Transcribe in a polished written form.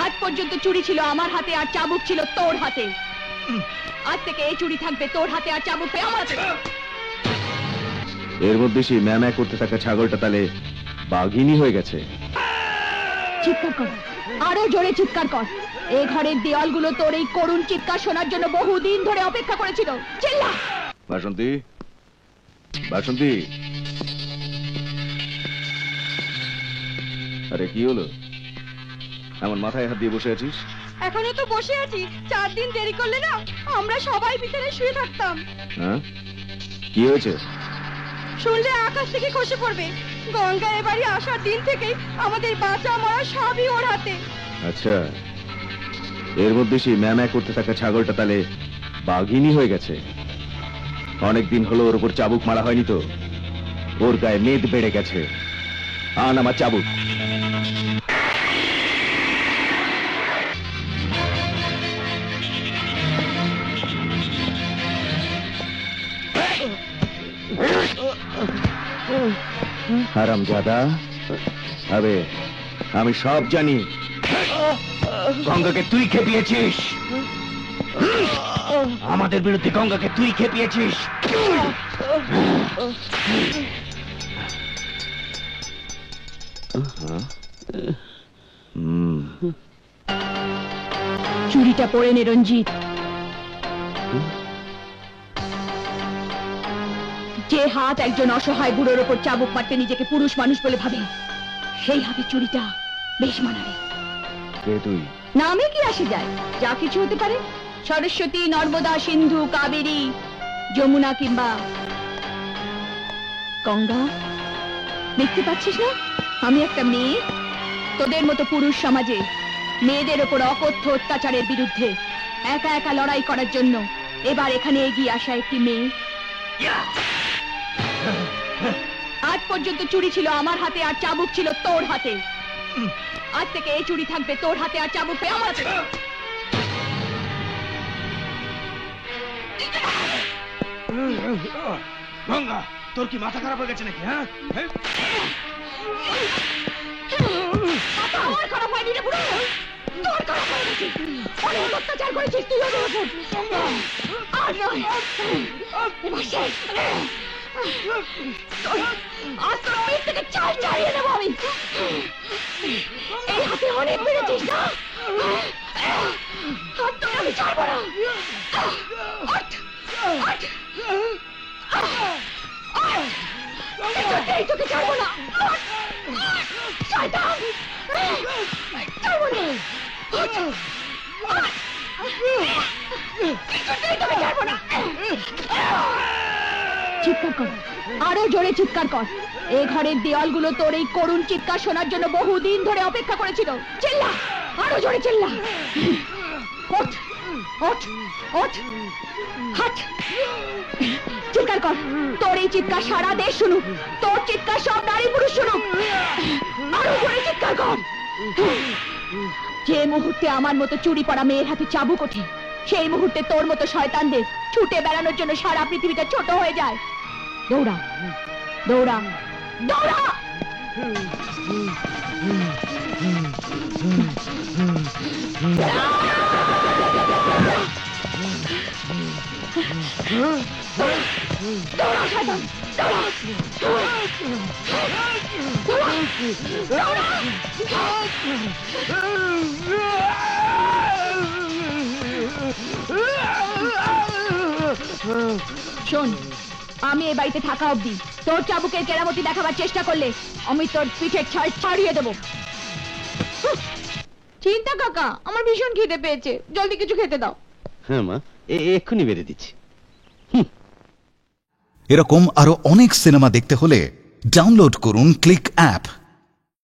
আজ পর্যন্ত চুরি ছিল আমার হাতে আর চাবুক ছিল তোর হাতে। আজ থেকে এই চুরি থাকবে তোর হাতে আর চাবুক আমার হাতে। এর মধ্যে সেই ম্যামা করতে থাকা ছাগলটা তাহলে বাঘিনী হয়ে গেছে। চিৎকার কর, আরো জোরে চিৎকার কর। এই ঘরের দেওয়ালগুলো তোর এই করুণ চিৎকার শোনার জন্য বহুদিন ধরে অপেক্ষা করেছিল। চিল্লা। বাসন্তী, বাসন্তী, আরে কি হলো? এমন মাথায় হাত দিয়ে বসে আছিস? এখনো তো বসে আছি, 4 দিন দেরি করলে না আমরা সবাই ভিতরে শুয়ে থাকতাম। হ্যাঁ, কি হয়েছে? শুনলে আকাশ থেকে খসে পড়বে। গঙ্গা এবারে আসার দিন থেকেই আমাদের বাঁচা মরা সবই ওর হাতে। আচ্ছা, এর মধ্যে সেই ম্যামা করতে থাকা ছাগলটা তাহলে বাঘিনী হয়ে গেছে। অনেকদিন হলো ওর উপর চাবুক মারা হয়নি তো? ওর গায়ে মেদ বেড়ে গেছে। আন আমার চাবুক। হারামজাদা, আবে আমি সব জানি। গঙ্গাকে তুই খেপিয়েছিস, আমাদের বিরুদ্ধে গঙ্গাকে তুই খেপিয়েছিস। চুরিটা পড়ে নে রঞ্জিত। যে হাত একজন অসহায় বুড়োর ওপর চাবুক মারতে নিজেকে পুরুষ মানুষ বলে ভাবে, সেই হাতে চুরিটা বেশ মানাবে। কে তুই? নামে কি আসে যায়, যা কিছু হতে পারে। সরস্বতী, নর্মদা, সিন্ধু, কাবেরী, যমুনা কিংবা গঙ্গা। দেখতে পাচ্ছিস না আমি একটা মেয়ে? তোদের মতো পুরুষ সমাজে মেয়েদের ওপর অকথ্য অত্যাচারের বিরুদ্ধে একা একা লড়াই করার জন্য এবার এখানে এগিয়ে আসা একটি মেয়ে। আজ পর্যন্ত চুরি ছিল আমার হাতে আর চাবুক ছিল তোর হাতে। আজ থেকে এই চুরি থাকবে তোর হাতে আর চাবুক আমার হাতে। গঙ্গা, তোর কি মাথা খারাপ হয়ে গেছে নাকি? হ্যাঁ, মাথা আমার খারাপ হয়নি রে বুড়ো, তোর খারাপ হয়ে গেছে। অনেক অত্যাচার করেছিস তুই ওদের উপর। আর নয়, এবার শেষ। আজ তোর পেট থেকে চাল চালিয়ে দেবো আমি। এই হাতে অনেক মেরেছিস না, হাত তোর আমি ছাড়বো না। এই তোকে ছাড়বো না, শয়তান, ছাড়বো না। চিৎকার কর, আরো জোরে চিৎকার কর। এই ঘরের দেওয়ালগুলো তোর এই করুণ চিৎকার শোনার জন্য বহুদিন ধরে অপেক্ষা করেছিল। চিল্লা, আরো জোরে চিল্লা। ওঠ, ওঠ, ওঠ, হাট। চিৎকার কর, তোর এই চিৎকার সারা দেশ শুনুক, তোর চিৎকার সব নারী পুরুষ শুনুক। আরো জোরে চিৎকার কর। যে মুহূর্তে আমার মতো চুরি পড়া মেয়ের হাতে চাবুক ওঠে, সেই মুহূর্তে তোর মতো শয়তানদের ছুটে বেড়ানোর জন্য সারা পৃথিবীটা ছোট হয়ে যায়। দৌড়া, দৌড়া, দৌড়া। দৌড়া শয়তান, দৌড়া, দৌড়া, শোন, আমি এই বাড়িতে থাকা অবধি তোর চাবুকের কেরামতি দেখাবার চেষ্টা করলে আমি তোর পিঠের ছাল ছাড়িয়ে দেবো। চিন্তা কাকা, আমার ভীষণ খিদে পেয়েছে, জলদি কিছু খেতে দাও। হ্যাঁ মা, এক্ষুনি বেড়ে দিচ্ছি। এরকম আরো অনেক সিনেমা দেখতে হলে ডাউনলোড করুন ক্লিক অ্যাপ।